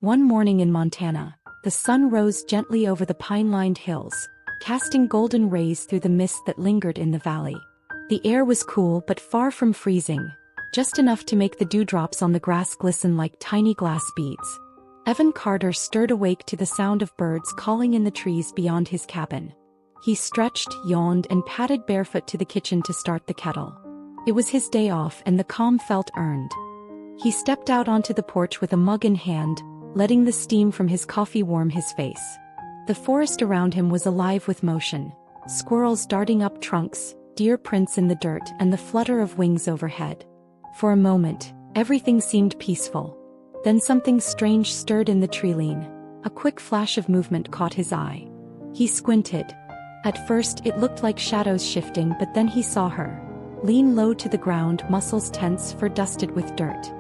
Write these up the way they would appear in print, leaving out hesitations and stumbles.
One morning in Montana, the sun rose gently over the pine-lined hills, casting golden rays through the mist that lingered in the valley. The air was cool but far from freezing, just enough to make the dewdrops on the grass glisten like tiny glass beads. Evan Carter stirred awake to the sound of birds calling in the trees beyond his cabin. He stretched, yawned, and padded barefoot to the kitchen to start the kettle. It was his day off and the calm felt earned. He stepped out onto the porch with a mug in hand, letting the steam from his coffee warm his face. The forest around him was alive with motion, squirrels darting up trunks, deer prints in the dirt, and the flutter of wings overhead. For a moment, everything seemed peaceful. Then something strange stirred in the tree-line. A quick flash of movement caught his eye. He squinted. At first it looked like shadows shifting, but then he saw her. Lean low to the ground, muscles tense, fur dusted with dirt.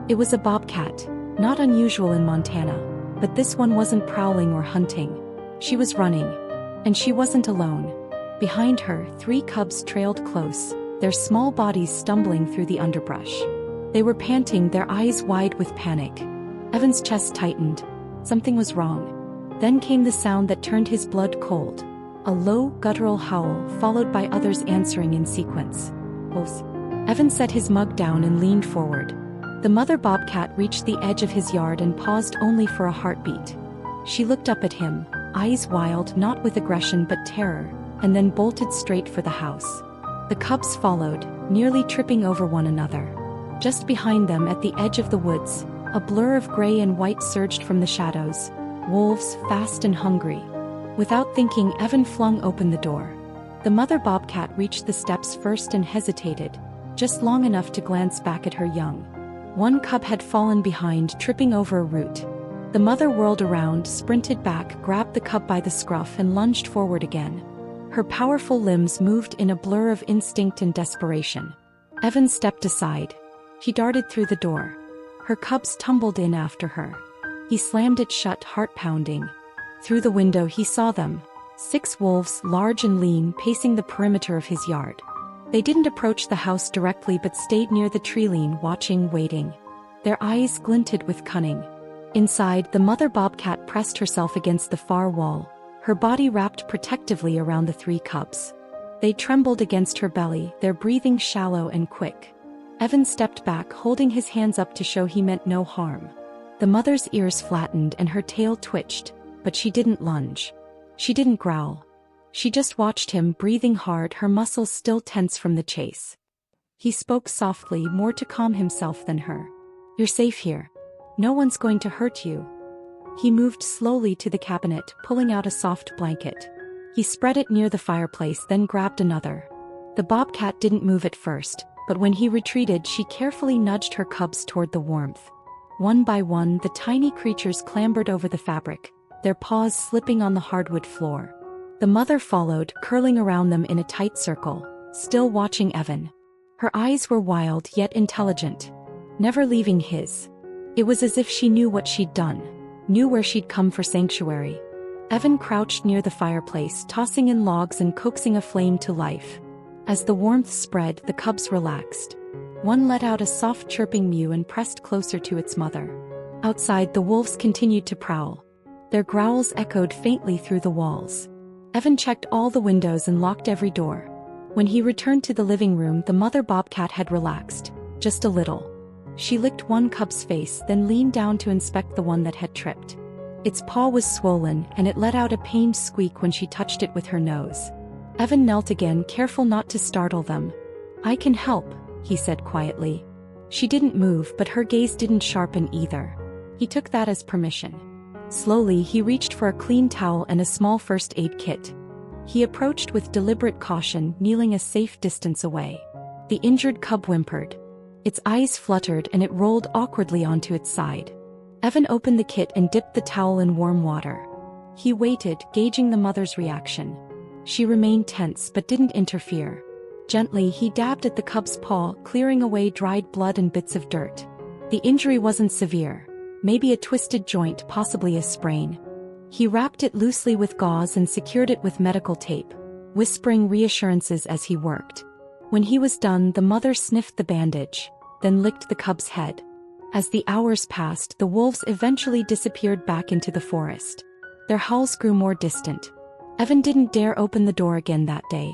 It was a bobcat. Not unusual in Montana, but this one wasn't prowling or hunting. She was running. And she wasn't alone. Behind her, 3 cubs trailed close, their small bodies stumbling through the underbrush. They were panting, their eyes wide with panic. Evan's chest tightened. Something was wrong. Then came the sound that turned his blood cold. A low, guttural howl, followed by others answering in sequence. Wolves. Evan set his mug down and leaned forward. The mother bobcat reached the edge of his yard and paused only for a heartbeat. She looked up at him, eyes wild, not with aggression but terror, and then bolted straight for the house. The cubs followed, nearly tripping over one another. Just behind them, at the edge of the woods, a blur of gray and white surged from the shadows. Wolves, fast and hungry. Without thinking, Evan flung open the door. The mother bobcat reached the steps first and hesitated, just long enough to glance back at her young. One cub had fallen behind, tripping over a root. The mother whirled around, sprinted back, grabbed the cub by the scruff and lunged forward again. Her powerful limbs moved in a blur of instinct and desperation. Evan stepped aside. He darted through the door. Her cubs tumbled in after her. He slammed it shut, heart pounding. Through the window he saw them. 6 wolves, large and lean, pacing the perimeter of his yard. They didn't approach the house directly but stayed near the tree-line, watching, waiting. Their eyes glinted with cunning. Inside, the mother bobcat pressed herself against the far wall, her body wrapped protectively around the 3 cubs. They trembled against her belly, their breathing shallow and quick. Evan stepped back, holding his hands up to show he meant no harm. The mother's ears flattened and her tail twitched, but she didn't lunge. She didn't growl. She just watched him, breathing hard, her muscles still tense from the chase. He spoke softly, more to calm himself than her. "You're safe here. No one's going to hurt you." He moved slowly to the cabinet, pulling out a soft blanket. He spread it near the fireplace, then grabbed another. The bobcat didn't move at first, but when he retreated, she carefully nudged her cubs toward the warmth. One by one, the tiny creatures clambered over the fabric, their paws slipping on the hardwood floor. The mother followed, curling around them in a tight circle, still watching Evan. Her eyes were wild yet intelligent, never leaving his. It was as if she knew what she'd done, knew where she'd come for sanctuary. Evan crouched near the fireplace, tossing in logs and coaxing a flame to life. As the warmth spread, the cubs relaxed. One let out a soft chirping mew and pressed closer to its mother. Outside, the wolves continued to prowl. Their growls echoed faintly through the walls. Evan checked all the windows and locked every door. When he returned to the living room, the mother bobcat had relaxed, just a little. She licked one cub's face, then leaned down to inspect the one that had tripped. Its paw was swollen, and it let out a pained squeak when she touched it with her nose. Evan knelt again, careful not to startle them. "I can help," he said quietly. She didn't move, but her gaze didn't sharpen either. He took that as permission. Slowly, he reached for a clean towel and a small first aid kit. He approached with deliberate caution, kneeling a safe distance away. The injured cub whimpered. Its eyes fluttered and it rolled awkwardly onto its side. Evan opened the kit and dipped the towel in warm water. He waited, gauging the mother's reaction. She remained tense but didn't interfere. Gently, he dabbed at the cub's paw, clearing away dried blood and bits of dirt. The injury wasn't severe. Maybe a twisted joint, possibly a sprain. He wrapped it loosely with gauze and secured it with medical tape, whispering reassurances as he worked. When he was done, the mother sniffed the bandage, then licked the cub's head. As the hours passed, the wolves eventually disappeared back into the forest. Their howls grew more distant. Evan didn't dare open the door again that day.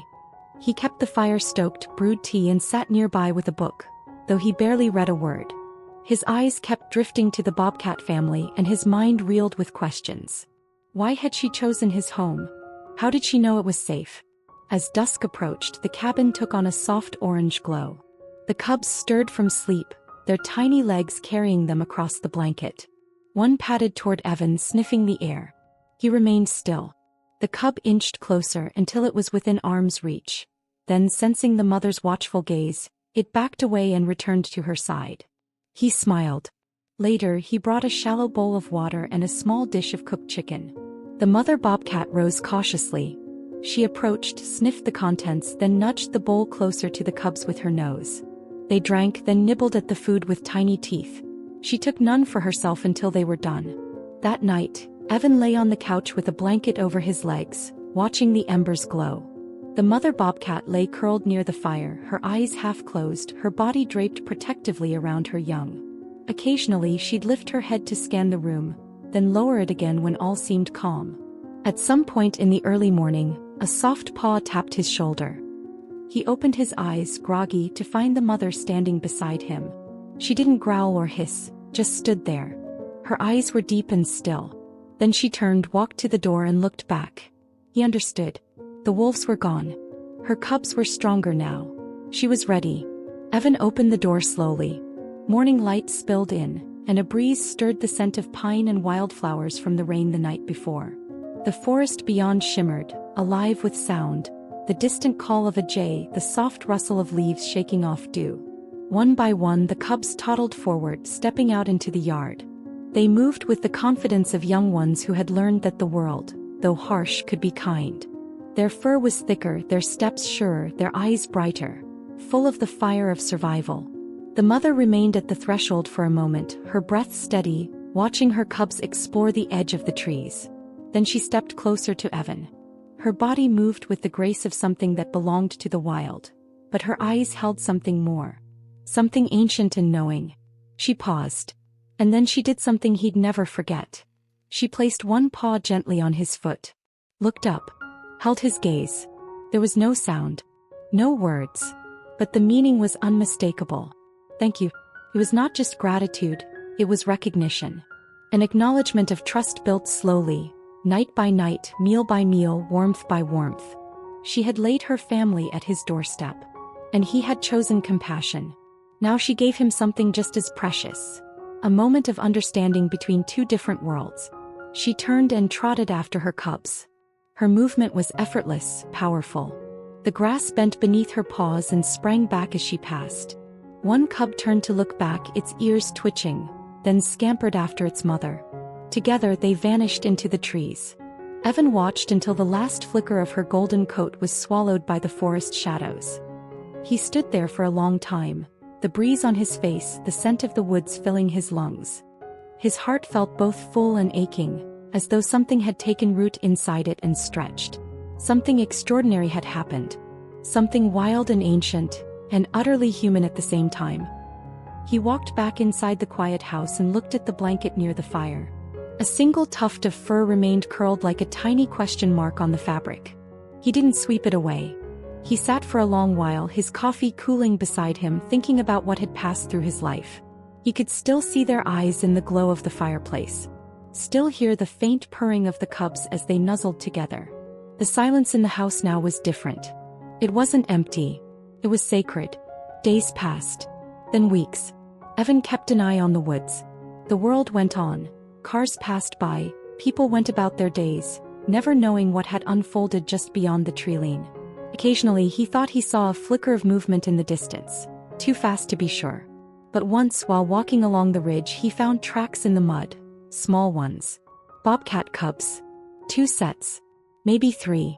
He kept the fire stoked, brewed tea and sat nearby with a book, though he barely read a word. His eyes kept drifting to the bobcat family and his mind reeled with questions. Why had she chosen his home? How did she know it was safe? As dusk approached, the cabin took on a soft orange glow. The cubs stirred from sleep, their tiny legs carrying them across the blanket. One padded toward Evan, sniffing the air. He remained still. The cub inched closer until it was within arm's reach. Then, sensing the mother's watchful gaze, it backed away and returned to her side. He smiled. Later, he brought a shallow bowl of water and a small dish of cooked chicken. The mother bobcat rose cautiously. She approached, sniffed the contents, then nudged the bowl closer to the cubs with her nose. They drank, then nibbled at the food with tiny teeth. She took none for herself until they were done. That night, Evan lay on the couch with a blanket over his legs, watching the embers glow. The mother bobcat lay curled near the fire, her eyes half closed, her body draped protectively around her young. Occasionally she'd lift her head to scan the room, then lower it again when all seemed calm. At some point in the early morning, a soft paw tapped his shoulder. He opened his eyes, groggy, to find the mother standing beside him. She didn't growl or hiss, just stood there. Her eyes were deep and still. Then she turned, walked to the door and looked back. He understood. The wolves were gone. Her cubs were stronger now. She was ready. Evan opened the door slowly. Morning light spilled in, and a breeze stirred the scent of pine and wildflowers from the rain the night before. The forest beyond shimmered, alive with sound, the distant call of a jay, the soft rustle of leaves shaking off dew. One by one the cubs toddled forward, stepping out into the yard. They moved with the confidence of young ones who had learned that the world, though harsh, could be kind. Their fur was thicker, their steps surer, their eyes brighter, full of the fire of survival. The mother remained at the threshold for a moment, her breath steady, watching her cubs explore the edge of the trees. Then she stepped closer to Evan. Her body moved with the grace of something that belonged to the wild, but her eyes held something more. Something ancient and knowing. She paused. And then she did something he'd never forget. She placed one paw gently on his foot. Looked up. Held his gaze. There was no sound. No words. But the meaning was unmistakable. Thank you. It was not just gratitude, it was recognition. An acknowledgement of trust built slowly, night by night, meal by meal, warmth by warmth. She had laid her family at his doorstep. And he had chosen compassion. Now she gave him something just as precious. A moment of understanding between two different worlds. She turned and trotted after her cubs. Her movement was effortless, powerful. The grass bent beneath her paws and sprang back as she passed. One cub turned to look back, its ears twitching, then scampered after its mother. Together they vanished into the trees. Evan watched until the last flicker of her golden coat was swallowed by the forest shadows. He stood there for a long time. The breeze on his face, the scent of the woods filling his lungs. His heart felt both full and aching, as though something had taken root inside it and stretched. Something extraordinary had happened. Something wild and ancient, and utterly human at the same time. He walked back inside the quiet house and looked at the blanket near the fire. A single tuft of fur remained curled like a tiny question mark on the fabric. He didn't sweep it away. He sat for a long while, his coffee cooling beside him, thinking about what had passed through his life. He could still see their eyes in the glow of the fireplace. Still hear the faint purring of the cubs as they nuzzled together. The silence in the house now was different. It wasn't empty. It was sacred. Days passed. Then weeks. Evan kept an eye on the woods. The world went on. Cars passed by, people went about their days, never knowing what had unfolded just beyond the treeline. Occasionally he thought he saw a flicker of movement in the distance, too fast to be sure. But once while walking along the ridge he found tracks in the mud, small ones. Bobcat cubs. 2 sets. Maybe 3.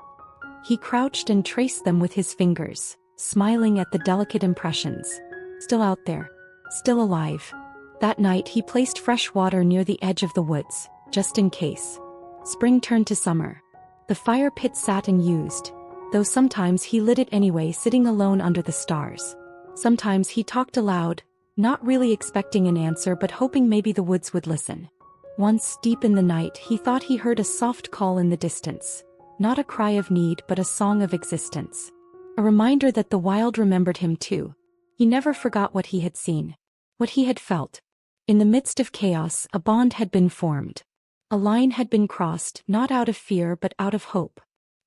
He crouched and traced them with his fingers, smiling at the delicate impressions. Still out there. Still alive. That night he placed fresh water near the edge of the woods, just in case. Spring turned to summer. The fire pit sat unused, though sometimes he lit it anyway, sitting alone under the stars. Sometimes he talked aloud, not really expecting an answer but hoping maybe the woods would listen. Once, deep in the night, he thought he heard a soft call in the distance. Not a cry of need but a song of existence. A reminder that the wild remembered him too. He never forgot what he had seen. What he had felt. In the midst of chaos, a bond had been formed. A line had been crossed, not out of fear but out of hope.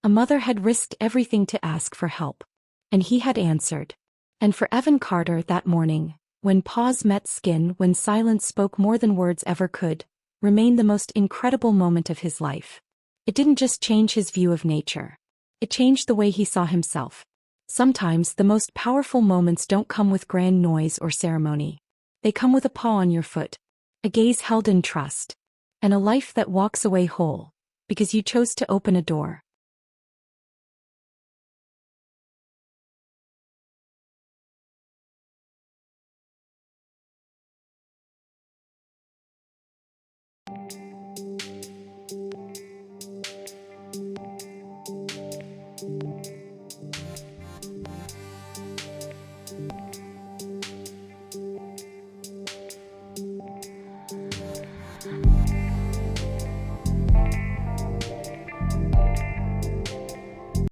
A mother had risked everything to ask for help. And he had answered. And for Evan Carter that morning, when paws met skin, when silence spoke more than words ever could, remained the most incredible moment of his life. It didn't just change his view of nature. It changed the way he saw himself. Sometimes the most powerful moments don't come with grand noise or ceremony. They come with a paw on your foot, a gaze held in trust, and a life that walks away whole, because you chose to open a door.